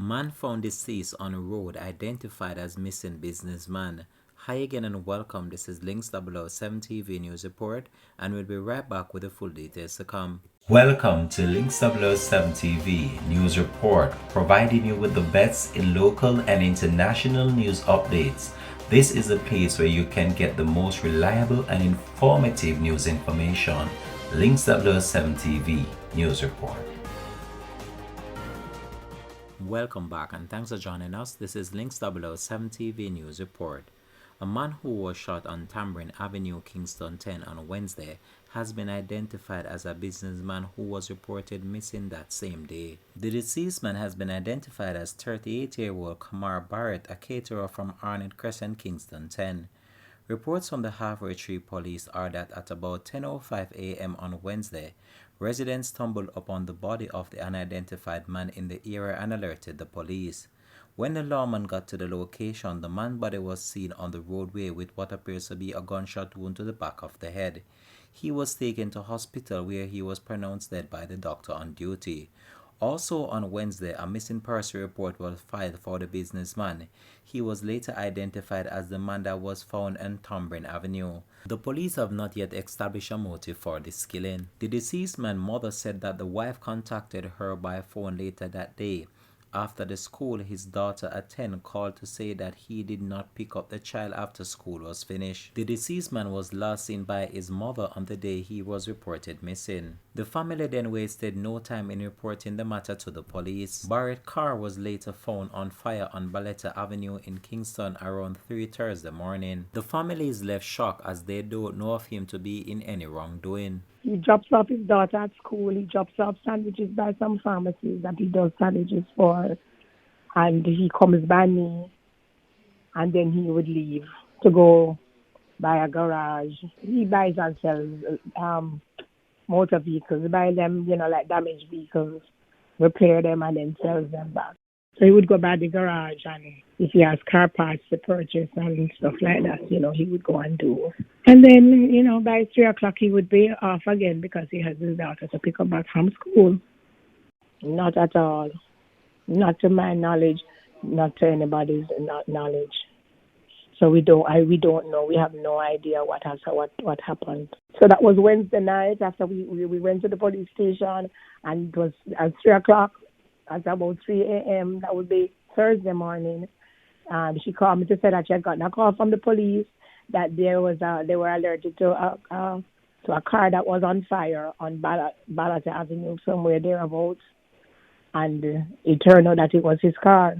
Man found deceased on a road identified as missing businessman. Hi again and welcome. This is Links007 TV News Report and we'll be right back with the full details to come. Welcome to Links007 TV News Report, providing you with the best in local and international news updates. This is a place where you can get the most reliable and informative news information. Links007 TV News Report. Welcome back and thanks for joining us. This is Links007 TV News Report. A man who was shot on Tambourine Avenue, Kingston 10 on Wednesday has been identified as a businessman who was reported missing that same day. The deceased man has been identified as 38-year-old Kamar Barrett, a caterer from Arnett Crescent, Kingston 10. Reports from the Halfway Tree Police are that at about 10:05 a.m. on Wednesday, residents stumbled upon the body of the unidentified man in the area and alerted the police. When the lawman got to the location, the man's body was seen on the roadway with what appears to be a gunshot wound to the back of the head. He was taken to hospital where he was pronounced dead by the doctor on duty. Also on Wednesday, a missing person report was filed for the businessman. He was later identified as the man that was found on Tambourine Avenue. The police have not yet established a motive for this killing. The deceased man's mother said that the wife contacted her by phone later that day. After the school his daughter attended called to say that he did not pick up the child after school was finished. The deceased man was last seen by his mother on the day he was reported missing. The family then wasted no time in reporting the matter to the police. Barrett's car was later found on fire on Balletta Avenue in Kingston around 3 Thursday morning. The family is left shocked as they don't know of him to be in any wrongdoing. He drops off his daughter at school. He drops off sandwiches by some pharmacies that he does sandwiches for. And he comes by me. And then he would leave to go buy a garage. He buys and sells motor vehicles. He buys them, like damaged vehicles, repair them, and then sells them back. So he would go by the garage, and if he has car parts to purchase and stuff like that, he would go and do. And then, by 3 o'clock, he would be off again because he has his daughter to pick up back from school. Not at all. Not to my knowledge, not to anybody's knowledge. So we don't know. We have no idea what happened. So that was Wednesday night after we went to the police station, and it was at 3 o'clock. At about 3 a.m., that would be Thursday morning. She called me to say that she had gotten a call from the police that they were alerted to a car that was on fire on Ballata Avenue, somewhere thereabouts. And it turned out that it was his car.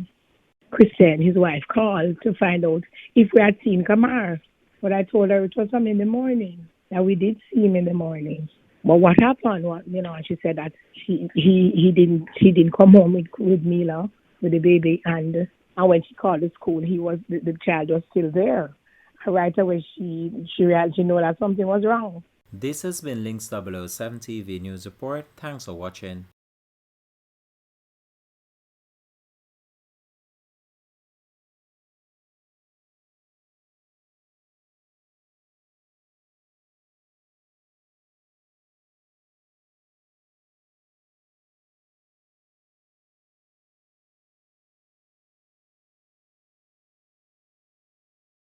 Christian, his wife, called to find out if we had seen Kamar. But I told her it was him in the morning, that we did see him in the morning. But what happened? And she said that he didn't come home with Mila, with the baby, and when she called the school, the child was still there. Right away, she realized that something was wrong. This has been Links007 TV News Report. Thanks for watching.